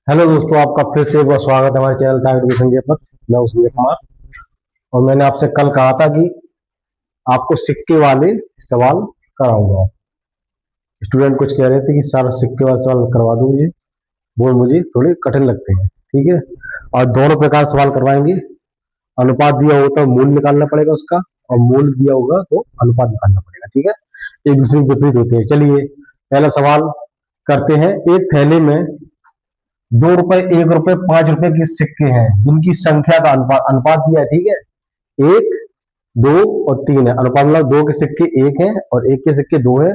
Hello दोस्तों, आपका फिर से एक बार स्वागत है हमारे चैनल टाइम एजुकेशन के पर। मैं हूं संजय कुमार। और मैंने आपसे कल कहा था कि आपको सिक्के वाले सवाल कराऊंगा। स्टूडेंट कुछ कह रहे थे कि सर सिक्के वाले सवाल करवा दो मुझे, वो मुझे थोड़े कठिन लगते हैं। ठीक है, और दोनों प्रकार सवाल करवाएंगे। अनुपात दिया होगा तो मूल निकालना पड़ेगा उसका, और मूल दिया होगा तो अनुपात निकालना पड़ेगा। ठीक है, एक दूसरे के विपरीत होते हैं। चलिए पहला सवाल करते हैं। एक थैले में 2 रुपए, 1 रुपए, 5 रुपए के सिक्के हैं जिनकी संख्या का अनुपात अनुपात दिया है। ठीक है, 1, 2 और 3 है। अनुपात मतलब 2 के सिक्के 1 है और 1 के सिक्के 2 है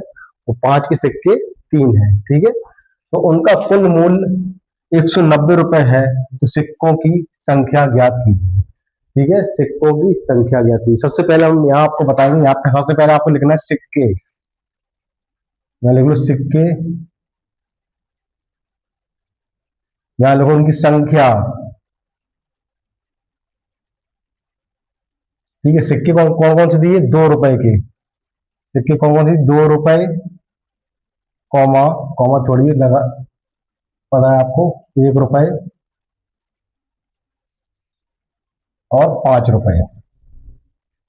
और 5 के सिक्के 3 है। ठीक है, तो उनका कुल मूल्य 190 रुपए है। तो सिक्कों की संख्या ज्ञात कीजिए। ठीक है, सिक्कों की संख्या ज्ञात कीजिए। सबसे पहले हम यहाँ आपको बताएंगे, यहाँ पे सबसे पहले आपको लिखना है सिक्के। यहाँ लिख लो सिक्के, यहाँ लिखो उनकी संख्या। ठीक है, सिक्के कौन कौन कौन से दिए? 2 रुपए के सिक्के कौन कौन सी? 2 रुपए, कॉमा कॉमा छोड़िए, लगा पता है आपको, 1 रुपए और 5 रुपए,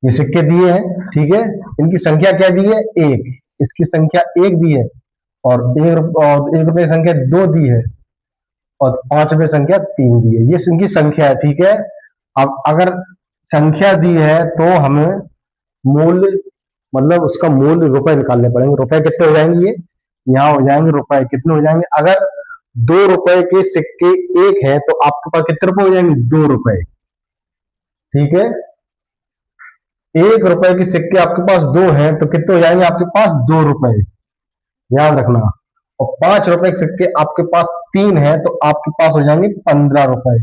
ये सिक्के दिए हैं। ठीक है, इनकी संख्या क्या दी है? एक। इसकी संख्या एक दी है, और 1 रुपए की संख्या 2 दी है, और 5 रुपए की संख्या 3 दी है। ये इनकी संख्या है। ठीक है, अब अगर संख्या दी है तो हमें मूल्य, मतलब उसका मूल्य रुपए निकालने पड़ेंगे। रुपए कितने हो जाएंगे? ये यहाँ हो जाएंगे रुपए कितने हो जाएंगे? अगर 2 रुपए के सिक्के एक है तो आपके पास कितने रुपए हो जाएंगे? 2 रुपए। ठीक है, 1 रुपए के सिक्के आपके पास दो हैं तो कितने हो जाएंगे आपके पास? 2 रुपए, याद रखना। और 5 रुपए के सिक्के आपके पास 3 है तो आपके पास हो जाएंगे 15 रुपए।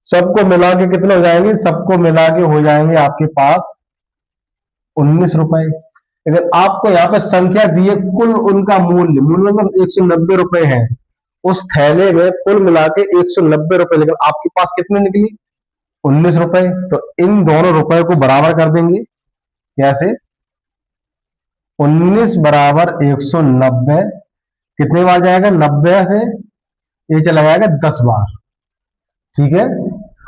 सबको मिला के कितने हो जाएंगे? सबको मिला के हो जाएंगे आपके पास 19 रुपए। लेकिन आपको यहाँ पे संख्या दी है कुल उनका मूल्य, मूल्य मतलब 190 रुपए है। उस थैले में कुल मिला के 190 रुपए, लेकिन आपके पास कितने निकली? 19 रुपए। तो इन दोनों रुपए को बराबर कर देंगे। कैसे? 19 बराबर 190 कितने बार जाएगा? 90 से ये चला जाएगा 10 बार। ठीक है,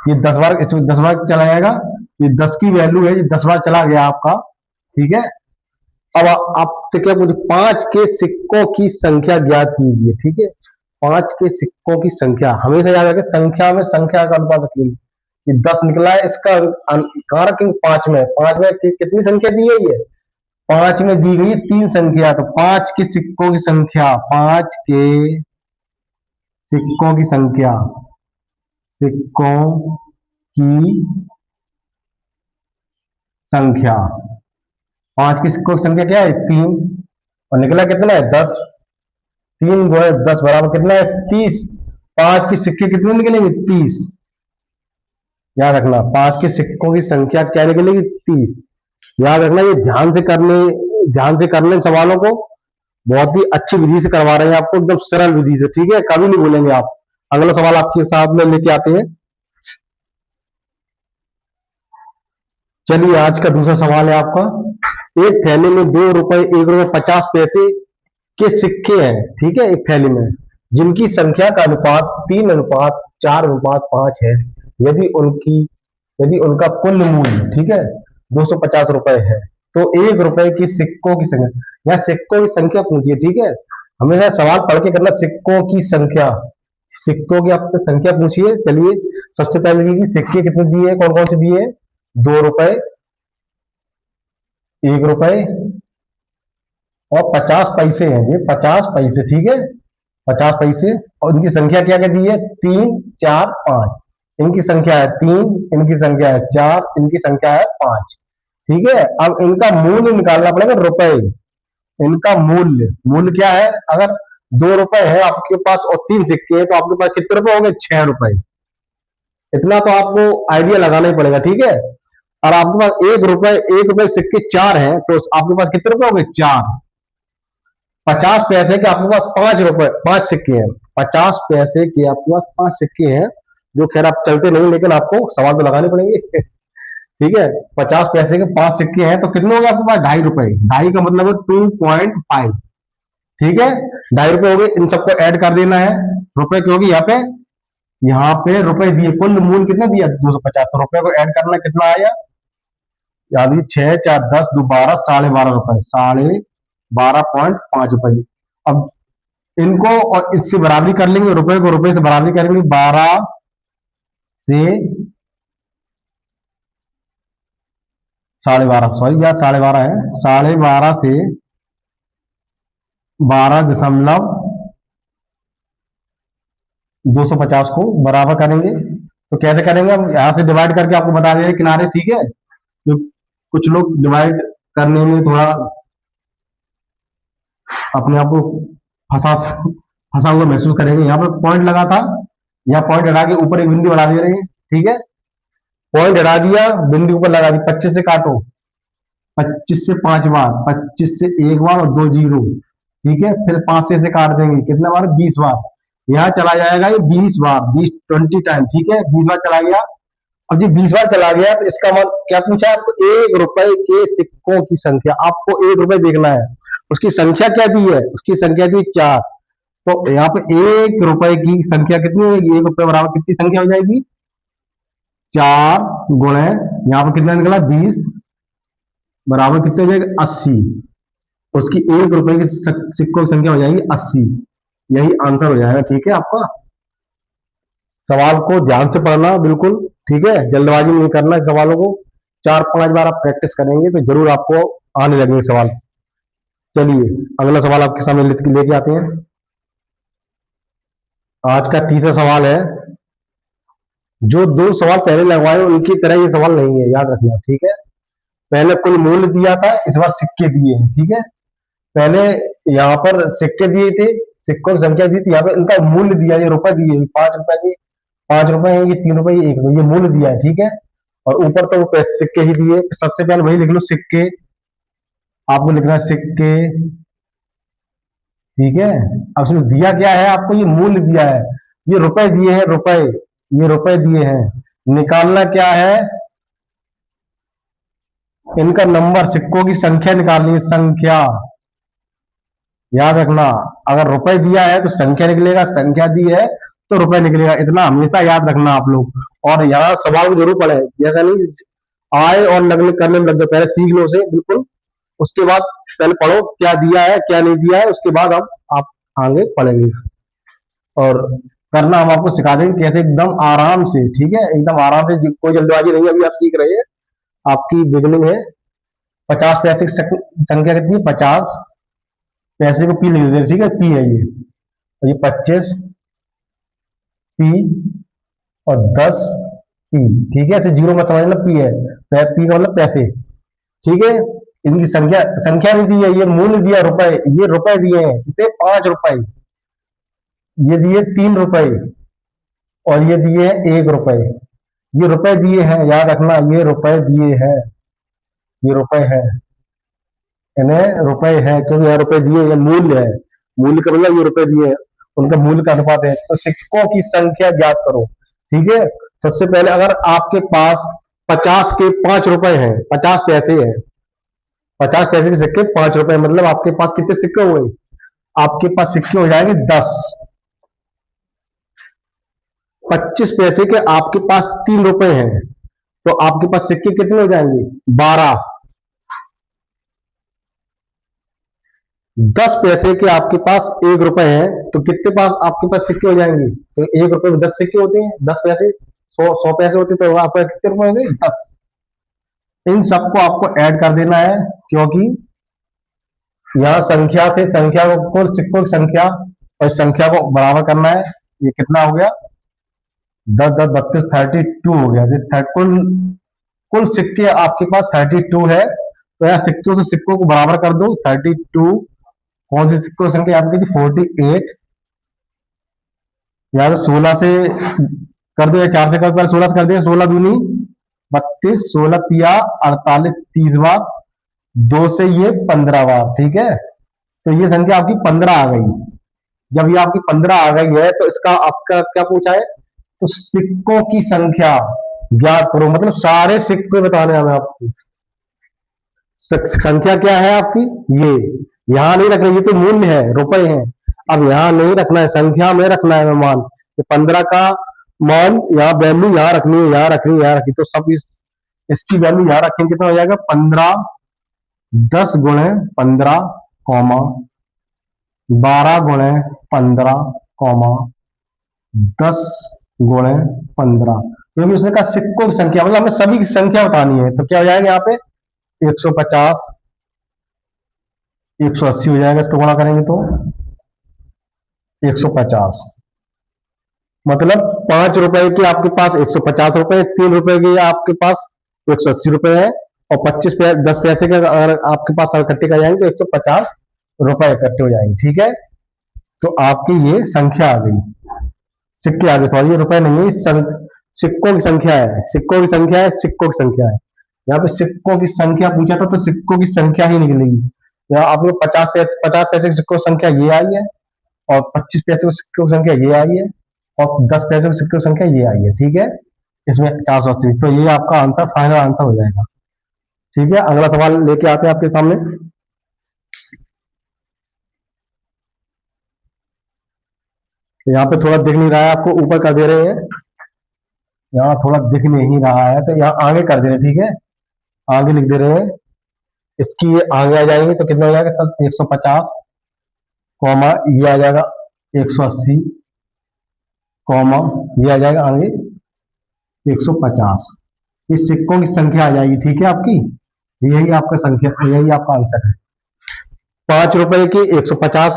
ये 10 बार, इसमें 10 बार चला जाएगा। ये 10 की वैल्यू है, ये 10 बार चला गया आपका। ठीक है, अब आपसे क्या पूछे? 5 के सिक्कों की संख्या ज्ञात कीजिए। ठीक है, 5 के सिक्कों की संख्या हमेशा याद रखें, संख्या में संख्या का अनुपात रखिए। ये 10 निकला है, इसका कारक 5 में, 5 में कितनी संख्या दी है? ये 5 में दी गई 3 संख्या। तो 5 के सिक्कों की संख्या, 5 के सिक्कों की संख्या, सिक्कों की संख्या, 5 के सिक्कों की संख्या क्या है? 3। और निकला कितना है? 10। 3 × 10 बराबर कितना है? 30। 5 के सिक्के कितने निकलेंगे? 30। याद रखना, 5 के सिक्कों की संख्या क्या निकलेगी? 30। याद रखना, ये ध्यान से कर लें सवालों को। बहुत ही अच्छी विधि से करवा रहे हैं आपको, एकदम सरल विधि से। ठीक है, कभी नहीं भूलेंगे आप। अगला सवाल आपके साथ में लेके आते हैं। चलिए, आज का दूसरा सवाल है आपका। एक थैले में 2 रुपए, 1 रुपए 50 पैसे के सिक्के हैं। ठीक है, एक थैली में जिनकी संख्या का अनुपात 3:4:5 है। यदि उनकी यदि उनका कुल मूल्य, ठीक है, 250 रुपए है, तो 1 रुपए की सिक्कों की संख्या, या सिक्कों की संख्या पूछिए। ठीक है, हमेशा सवाल पढ़ के करना। सिक्कों की संख्या, सिक्कों की आपसे संख्या पूछिए। चलिए, सबसे पहले देखिए सिक्के कितने दिए, कौन कौन से दिए? 2 रुपए, 1 रुपए और 50 पैसे हैं। ये 50 पैसे। ठीक है, 50 पैसे। और इनकी संख्या क्या क्या दी है? 3, 4, 5। इनकी संख्या है 3, इनकी संख्या है 4, इनकी संख्या है 5। ठीक है, अब इनका मूल्य निकालना पड़ेगा, रुपए। इनका मूल्य, मूल्य क्या है? अगर 2 रुपए है आपके पास और 3 सिक्के हैं तो आपके पास कितने रुपए हो गए? 6 रुपए। इतना तो आपको आइडिया लगाना ही पड़ेगा। ठीक है, और आपके पास 1 रुपए, 1 रुपए सिक्के 4 हैं तो आपके पास कितने रुपए हो गए? 4। 50 पैसे के आपके पास 5 रुपए, 5 सिक्के हैं। 50 पैसे के आपके पास 5 सिक्के हैं, जो खैर आप चलते नहीं, लेकिन आपको सवाल तो लगाने पड़ेंगे। ठीक है, 50 पैसे के 5 सिक्के हैं तो कितने हो गए आपके पास? 2.5 रुपए। ढाई का मतलब है 2.5। ठीक है, 2.5 रुपए हो गए। इन सबको ऐड कर देना है, रुपए क्योंकि यहाँ पे यहाँ पे रुपए दिए, कुल मूल कितना दिया 250, तो रुपए को ऐड करना कितना आया, यानी 6 4 10 2 12, ₹12.5, ₹12.5। अब इनको और इससे बराबरी कर लेंगे, रुपए को रुपए से बराबरी करेंगे, 12 से 12.5, सॉरी यार 12.5 है, 12.5 से 12.250 को बराबर करेंगे। तो कैसे करेंगे, हम यहां से डिवाइड करके आपको बता दे रहे हैं किनारे, ठीक है। तो कुछ लोग डिवाइड करने में थोड़ा अपने आप को फंसा फंसा हुआ महसूस करेंगे। यहाँ पे पॉइंट लगा था, यहाँ पॉइंट हटा के ऊपर एक बिंदु बढ़ा दे रहे हैं, ठीक है। पॉइंट हटा दिया, बिंदु ऊपर लगा दी, 25 से काटो, 25 से 5 बार, 25 से 1 बार और 2 जीरो, ठीक है। फिर 5 से काट देंगे, कितने बार, 20 बार। यहाँ चला जाएगा ये 20 बार, 20 टाइम, ठीक है, 20 बार चला गया। अब जी 20 बार चला गया, तो इसका मतलब क्या पूछा आपको, ₹1 के सिक्कों की संख्या, आपको ₹1 देखना है। उसकी संख्या क्या दी है, उसकी संख्या दी 4। तो यहाँ पे ₹1 की संख्या कितनी होगी, ₹1 बराबर कितनी संख्या हो जाएगी, 4 गुणे, यहाँ पे कितना निकला 20, बराबर कितने हो जाएगा 80। उसकी ₹1 की सिक्कों की संख्या हो जाएगी 80। यही आंसर हो जाएगा, ठीक है आपका। सवाल को ध्यान से पढ़ना बिल्कुल, ठीक है, जल्दबाजी नहीं करना इस सवालों को। 4 5 बार आप प्रैक्टिस करेंगे तो जरूर आपको आने लगेंगे सवाल। चलिए अगला सवाल आपके सामने लेके आते हैं। आज का तीसरा सवाल है, जो 2 सवाल पहले लगवाए उनकी तरह ये सवाल नहीं है, याद रखना, ठीक है। पहले कुल मूल्य दिया था, इस बार सिक्के दिए हैं, ठीक है। पहले यहाँ पर सिक्के दिए थे, सिक्कों की संख्या दी थी, यहाँ पे इनका मूल्य दिया, ये रुपए दिए, ₹5 के, ₹5 है, ये ₹3, ये ₹1, ये मूल्य दिया है, ठीक है। और ऊपर तो वो सिक्के ही दिए, सबसे पहले वही लिख लो सिक्के, आपको लिखना है सिक्के, ठीक है। अब उसमें दिया क्या है आपको, ये मूल्य दिया है, ये रुपए दिए हैं, रुपए, ये रुपए दिए हैं। निकालना क्या है, इनका नंबर, सिक्कों की संख्या निकालनी है, संख्या, याद रखना। अगर रुपए दिया है तो संख्या निकलेगा, संख्या दी है तो रुपए निकलेगा, इतना हमेशा याद रखना आप लोग। और यहाँ सवाल को जरूर पढ़े, जैसा नहीं आए और लगने करने में लग जाओ, पहले सीख लो उसे बिल्कुल। उसके बाद पहले पढ़ो क्या दिया है क्या नहीं दिया है, उसके बाद हम आप आगे पढ़ेंगे। और करना हम आपको सिखा देंगे कैसे, एकदम आराम से, ठीक है, एकदम आराम से, कोई जल्दबाजी नहीं है, अभी आप सीख रहे हैं, आपकी बिगनिंग है। 50 पैसे की संख्या कितनी है, 50 पैसे को पी लिख देते, ठीक है, पी है ये, और ये 25 पी और 10 पी, ठीक है, ऐसे जीरो मत समझना, पी है, पी का मतलब पैसे, ठीक है। इनकी संख्या संख्या नहीं दी है, ये मूल्य दिया रुपए, ये रुपए दिए हैं, कितने, ₹5, ये दिए ₹3, और ये दिए हैं ₹1, ये रुपए दिए हैं, याद रखना, ये रुपए दिए हैं, ये रुपए है, इन्हें रुपए है, क्योंकि यहाँ रुपए दिए, ये मूल्य है, मूल्य का मतलब ये रुपए दिए हैं, उनका मूल्य का अनुपात है। तो सिक्कों की संख्या ज्ञात करो, ठीक है। सबसे पहले अगर आपके पास 50 के ₹5 हैं, 50 पैसे हैं, 50 पैसे के सिक्के ₹5, मतलब आपके पास कितने सिक्के हुए, आपके पास सिक्के हो जाएंगे 10। 25 पैसे के आपके पास ₹3 हैं, तो आपके पास सिक्के कितने हो जाएंगे, 12। 10 पैसे के आपके पास ₹1 है, तो कितने पास आपके पास सिक्के हो जाएंगे, तो ₹1 में 10 सिक्के होते हैं, 10 पैसे, 100 पैसे होते, तो आपके कितने रुपए हो गए, 10। इन सबको आपको ऐड कर देना है, क्योंकि यहाँ संख्या से संख्या को, कुल सिक्कों की संख्या और संख्या को बराबर करना है। ये कितना हो गया, 10 10 32, 32 हो गया। कुल कुल सिक्के आपके पास 32 है, तो यहाँ सिक्कों से सिक्कों को बराबर कर दो, 32, कौन सी सिक्कों की संख्या आपकी थी, 48, या तो 16 से कर दो, या 4 से कर दो, 16 से कर दिया, 16 दूनी 32, 16 तिया 48, 30 बार, 2 से ये 15 बार, ठीक है। तो ये संख्या आपकी 15 आ गई। जब ये आपकी 15 आ गई है, तो इसका आपका क्या पूछा है, तो सिक्कों की संख्या ज्ञात करो, मतलब सारे सिक्के बताने हमें आपको। संख्या क्या है आपकी, ये यहां नहीं रखना, ये तो मूल्य है, रुपए हैं। अब यहां नहीं रखना है, संख्या में रखना है मान, ये 15 का मान यहाँ वैल्यू यहाँ रखनी है, यहाँ रखनी है, यहाँ रखनी, तो सब इसकी वैल्यू यहाँ रखेंगे, कितना हो जाएगा 15, 10 गुणे 15 कॉमा 12 गुणे 15 कॉमा 10 गुणे 15, क्योंकि उसने कहा सिक्कों की संख्या, मतलब हमें सभी की संख्या बतानी है, तो क्या हो जाएगा यहाँ पे 150, 180 हो जाएगा, इसको गुणा करेंगे तो 150, मतलब 5 रुपए की आपके पास 150 रुपए, 3 रुपए की आपके पास 180 रुपए है, और 10 पैसे के अगर आपके पास इकट्ठे कर जाएंगे तो 150 रुपए इकट्ठे हो जाएंगे। ठीक है, तो आपकी ये संख्या आ गई, सिक्के आ गए, सॉरी ये रुपए नहीं है, सिक्कों की संख्या है, सिक्कों की संख्या है, सिक्कों की संख्या है। यहाँ पे सिक्कों की संख्या पूछा था, तो सिक्कों की संख्या ही निकलेगी। यहाँ आपको 50 पैसे की सिक्कों की संख्या ये आई है, और 25 पैसे की सिक्कों की संख्या ये आई है, और 10 पैसे की सिक्कों की संख्या ये आई है। ठीक है, इसमें 480, तो ये आपका आंसर, फाइनल आंसर हो जाएगा। ठीक है, अगला सवाल लेके आते हैं आपके सामने। यहाँ पे थोड़ा दिख नहीं रहा है आपको, ऊपर कर दे रहे हैं, यहाँ थोड़ा दिख नहीं रहा है, तो यहाँ आगे कर दे रहे हैं। ठीक है, आगे लिख दे रहे हैं, इसकी ये आगे आ जाएंगे तो कितना हो जाएगा सर 150 कॉमा ये आ जाएगा 180 कॉमा ये आ जाएगा आगे 150, ये सिक्कों की संख्या आ जाएगी। ठीक है, आपकी यही आपका संख्या, यही आपका आंसर है। 5 रुपए की 150,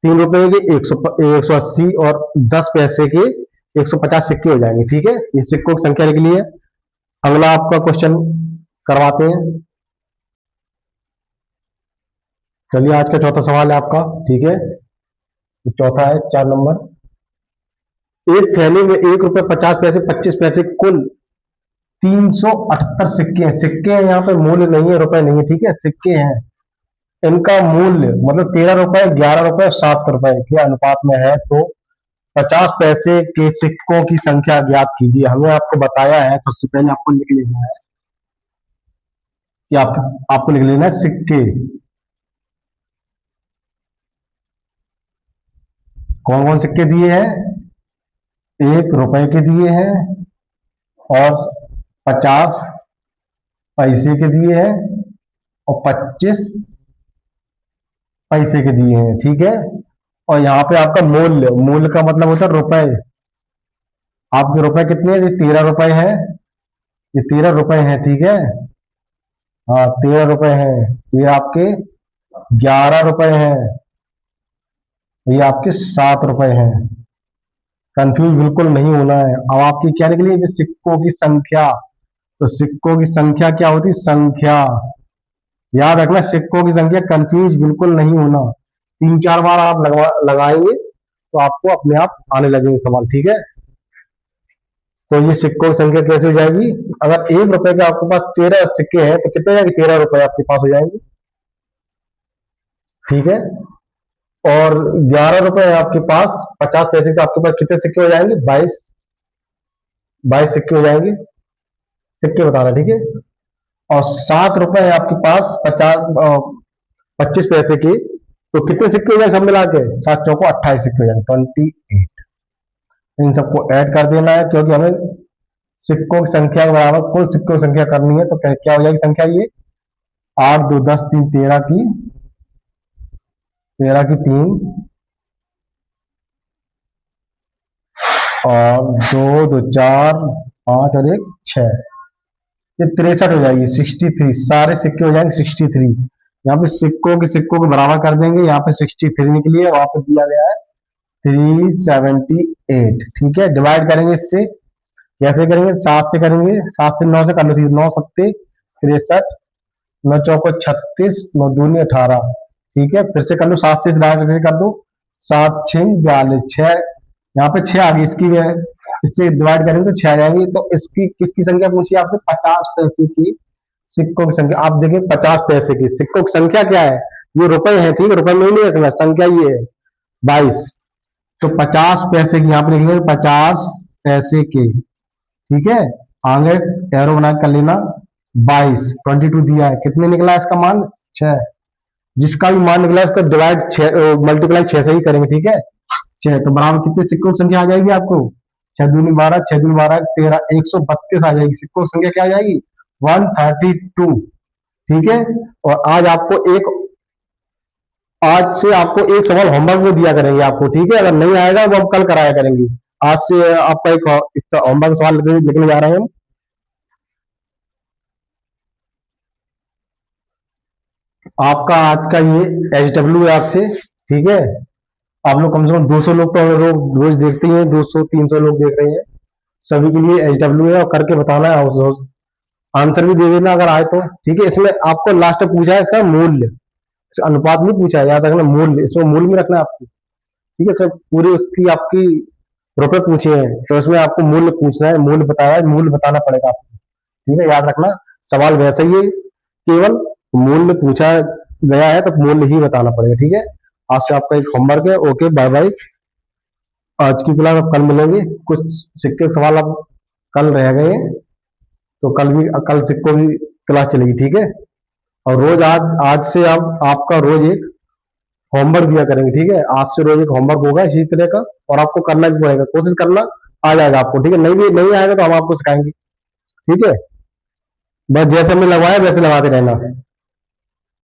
3 रुपए के 180 और 10 पैसे के 150 सिक्के हो जाएंगे। ठीक है, ये सिक्कों की संख्या निकली है। अगला आपका क्वेश्चन करवाते हैं। चलिए, आज का चौथा सवाल है आपका। ठीक है, चौथा है 4 नंबर। एक थैली में 1 रुपए 50 पैसे 25 पैसे कुल 378 सिक्के हैं। सिक्के हैं, यहाँ पे मूल्य नहीं है, रुपए नहीं है। ठीक है, सिक्के हैं, इनका मूल्य मतलब 13 रुपए, 11 रुपए, 7 रुपए के अनुपात में है, तो 50 पैसे के सिक्कों की संख्या ज्ञात कीजिए। हमें आपको बताया है, सबसे पहले आपको लिख लेना है कि आपको लिख लेना है सिक्के, कौन कौन सिक्के दिए हैं, 1 रुपए के दिए हैं, और 50 पैसे के दिए हैं, और 25 पैसे के दिए हैं। ठीक है, और यहाँ पे आपका मूल्य, मूल्य का मतलब होता है रुपए। आपके रुपए कितने हैं, ये 13 रुपए है, ये 13 रुपए है। ठीक है, हाँ 13 रुपए हैं, ये आपके 11 रुपए हैं, ये आपके 7 रुपए हैं। कंफ्यूज बिल्कुल नहीं होना है। अब आपकी क्या निकली, ये सिक्कों की संख्या, तो सिक्कों की संख्या क्या होती, संख्या याद रखना, सिक्कों की संख्या, कंफ्यूज बिल्कुल नहीं होना। 3-4 बार आप लगाएंगे तो आपको अपने आप आने लगेंगे सवाल। ठीक है, तो ये सिक्कों की संख्या कैसे हो जाएगी, अगर 1 रुपए के आपके पास 13 सिक्के हैं तो कितने जाएंगे, 13 रुपए आपके पास हो जाएंगे। ठीक है, और 11 रुपए है आपके पास, 50 पैसे के आपके पास कितने सिक्के हो जाएंगे, 22 सिक्के हो जाएंगे, सिक्के बताना। ठीक है, और 7 रुपए है आपके पास 25 पैसे के, तो कितने सिक्के हो जाएंगे सब मिला के, 7 चौको 28 सिक्के हो जाएंगे, 28। इन सबको ऐड कर देना है, क्योंकि हमें सिक्कों की संख्या के बराबर कुल सिक्कों की संख्या करनी है। तो क्या हो जाएगी संख्या, ये 8 2 10 3 13 की 3, और 2 2 4 5 और 1 6, ये 63 हो जाएगी, 63, सारे सिक्के हो जाएंगे 63। यहाँ पे सिक्कों के बराबर कर देंगे, यहाँ पे 63 निकली है, वहां पे दिया गया है 378। ठीक है, डिवाइड करेंगे इससे, कैसे करेंगे, 7 से करेंगे, 7 से 9 से कर लो, 9 सत्ते 63, 9 चौको 36, 9 दूनी 18। ठीक है, फिर से कर लो, 7 से डायरेक्ट से कर दो, 7 6 42, 6 यहाँ पे 6 आ गई, इससे डिवाइड करेंगे तो 6 आ जाएंगी। तो इसकी किसकी संख्या पूछी आपसे, 50 पैसे की सिक्कों की संख्या। आप देखिए 50 पैसे की सिक्कों की संख्या क्या है, ये रुपए है। ठीक है, रुपए में ही नहीं रखना, संख्या ये है 22, तो 50 पैसे की यहाँ पे लिख लेंगे 50 पैसे के। ठीक है, आगे एरो बना कर लेना, 22 दिया है, कितने निकला इसका मान, 6। जिसका भी मान निकला उसको डिवाइड मल्टीप्लाई 6 से ही करेंगे। ठीक है, 6, तो बराबर कितने सिक्कों की संख्या आ जाएगी आपको, 6 दूनी 12 13 132 आ जाएगी, सिक्कों की संख्या क्या आ जाएगी 132। ठीक है। और आज से आपको एक सवाल होमवर्क में दिया करेंगे आपको, ठीक है। अगर नहीं आएगा वो हम कल कराया करेंगे। आज से आपका एक होमवर्क सवाल लिखने जा रहे हैं हम। आपका आज का ये HW है आज से, ठीक है। आप लोग कम से कम 200 लोग तो रोज रोज देखते ही हैं, 200 300 लोग देख रहे हैं। सभी के लिए HW है और करके बताना है, हाउस आंसर भी दे देना अगर आए तो, ठीक है। इसमें आपको लास्ट में पूछा है इसका मूल्य, अनुपात नहीं पूछा है, याद रखना मूल्य, इसमें मूल्य में रखना है आपको, ठीक है। सब पूरी उसकी आपकी रुपए पूछे हैं तो इसमें आपको मूल्य पूछना है, मूल्य बताया है, मूल्य बताना पड़ेगा आपको, ठीक है। याद रखना सवाल वैसे ही है, केवल मूल्य पूछा गया है तो मूल्य ही बताना पड़ेगा, ठीक है। आज से आपका एक होमवर्क है। Okay, bye bye. आज की क्लास अब कल मिलेंगे। कुछ सिक्के के सवाल अब कल रह गए हैं तो कल सिक्कों की क्लास चलेगी, ठीक है। और रोज आज आज से आप आपका रोज एक होमवर्क दिया करेंगे, ठीक है। आज से रोज एक होमवर्क होगा इसी तरह का, और आपको करना भी पड़ेगा, कोशिश करना आ जाएगा आपको, ठीक है। नहीं आएगा तो हम आपको सिखाएंगे, ठीक है। बस जैसे हमने लगवाया वैसे लगाते रहना।